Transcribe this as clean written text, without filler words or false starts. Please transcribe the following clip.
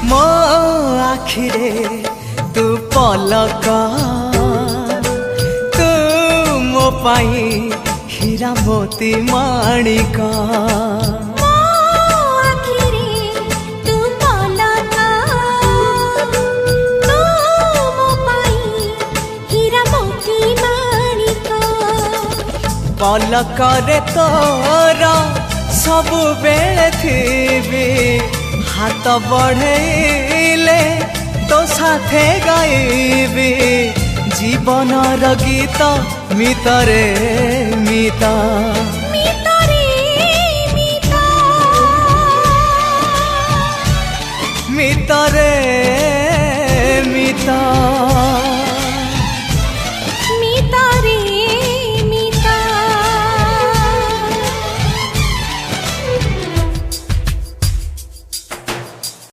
मो आखिरे तू पलक तू मो पाई हीरा मोती माणिक पलकरे तोर सबु बेले थी हाथ बढ़ेले तो साथे गाइबी जीवनर गीत मितरे मिता मितरे मिता।